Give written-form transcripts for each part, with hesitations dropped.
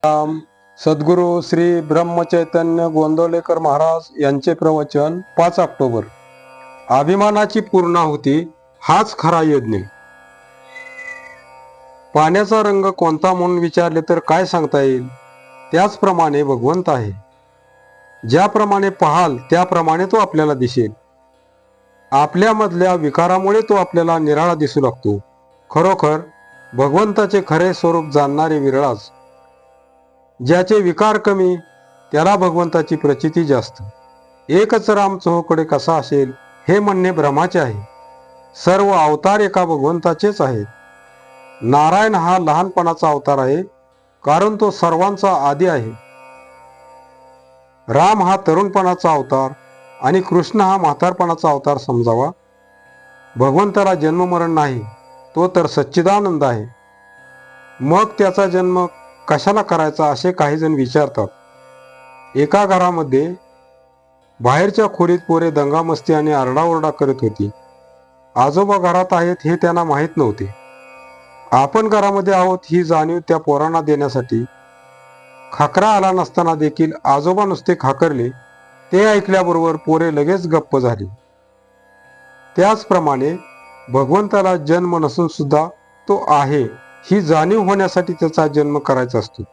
राम. सद्गुरू श्री ब्रह्मचैतन्य गोंदवलेकर महाराज यांचे प्रवचन 5 ऑक्टोबर. अभिमानाची पूर्णाहुती हाच खरा यज्ञ. पाण्याचा रंग कोणता म्हणून विचारले तर काय सांगता येईल? त्याचप्रमाणे भगवंत आहे. ज्याप्रमाणे पाहाल त्याप्रमाणे तो आपल्याला दिसेल. आपल्यामधल्या विकारामुळे तो आपल्याला निराळा दिसू लागतो. खरोखर भगवंताचे खरे स्वरूप जाणणारे विरळाच. ज्याचे विकार कमी त्याला भगवंताची प्रचिती जास्त. एकच राम चोहोकडे कसा असेल हे म्हणणे भ्रमाचे आहे. सर्व अवतार एका भगवंताचेच आहेत. नारायण हा लहानपणाचा अवतार आहे, कारण तो सर्वांचा आदी आहे. राम हा तरुणपणाचा अवतार आणि कृष्ण हा म्हातारपणाचा अवतार समजावा. भगवंताला जन्ममरण नाही, तो तर सच्चिदानंद आहे. मग त्याचा जन्म कशाला करायचा असे काही जण विचारतात. एका घरामध्ये बाहेरच्या खोलीत पोरे दंगामस्ती आणि आरडाओरडा करत होती. आजोबा घरात आहेत हे त्यांना माहीत नव्हते. आपण घरामध्ये आहोत ही जाणीव त्या पोरांना देण्यासाठी खाकरा आला नसताना देखील आजोबा नुसते खाकरले. ते ऐकल्याबरोबर पोरे लगेच गप्प झाली. त्याचप्रमाणे भगवंताला जन्म नसून सुद्धा तो आहे ही जाणीव होण्यासाठी त्याचा जन्म करायचा असतो.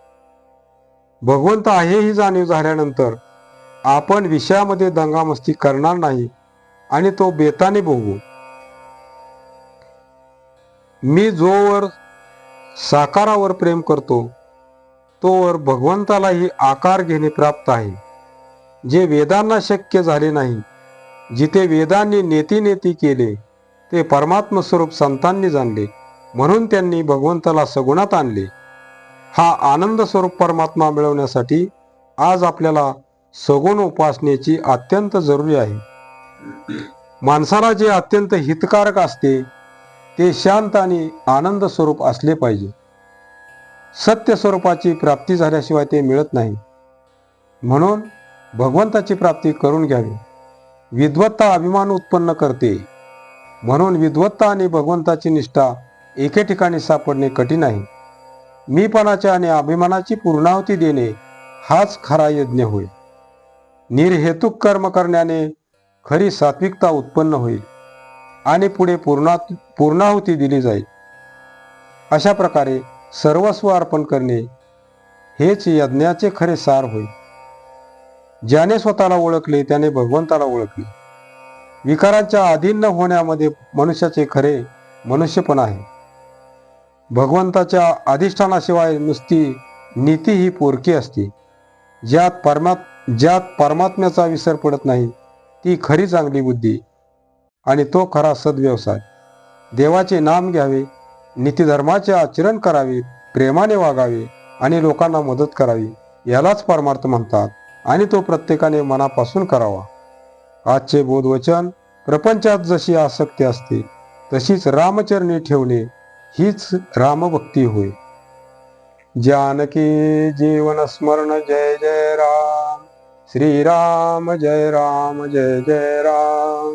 भगवंत आहे ही जाणीव झाल्यानंतर आपण विषयामध्ये दंगामस्ती करणार नाही आणि तो बेताने भोगू. मी जोवर साकारावर प्रेम करतो तोवर भगवंतालाही आकार घेणे प्राप्त आहे. जे वेदांना शक्य झाले नाही, जिथे वेदांनी नेती केले ते परमात्म स्वरूप संतांनी जाणले, म्हणून त्यांनी भगवंताला सगुणात आणले. हा आनंद स्वरूप परमात्मा मिळवण्यासाठी आज आपल्याला सगुण उपासनेची अत्यंत जरुरी आहे. माणसाला जे अत्यंत हितकारक असते ते शांत आणि आनंद स्वरूप असले पाहिजे. सत्य स्वरूपाची प्राप्ती झाल्याशिवाय ते मिळत नाही. म्हणून भगवंताची प्राप्ती करून घ्यावी. विद्वत्ता अभिमान उत्पन्न करते, म्हणून विद्वत्ता आणि भगवंताची निष्ठा एके ठिकाणी सापडणे कठीण आहे. मीपणाच्या आणि अभिमानाची पूर्णाहुती देणे हाच खरा यज्ञ होय. निर्हेतुक कर्म करण्याने खरी सात्विकता उत्पन्न होईल आणि पुढे पूर्णाहुती दिली जाईल. अशा प्रकारे सर्वस्व अर्पण करणे हेच यज्ञाचे खरे सार होय. ज्याने स्वतःला ओळखले त्याने भगवंताला ओळखले. विकारांच्या अधीन न होण्यामध्ये मनुष्याचे खरे मनुष्यपण आहे. भगवंताच्या अधिष्ठानाशिवाय नुसती नीती ही पोरकी असते. ज्यात परमात्म्याचा विसर पडत नाही ती खरी चांगली बुद्धी आणि तो खरा सद्व्यवसाय. देवाचे नाम घ्यावे, नीतिधर्माचे आचरण करावे, प्रेमाने वागावे आणि लोकांना मदत करावी, यालाच परमार्थ म्हणतात आणि तो प्रत्येकाने मनापासून करावा. आजचे बोधवचन: प्रपंचात जशी आसक्ती असते तशीच रामचरणी ठेवणे हीच रामभक्ती होय. जानकी जीवन स्मरण जय जय राम. श्रीराम जय राम जय जय राम.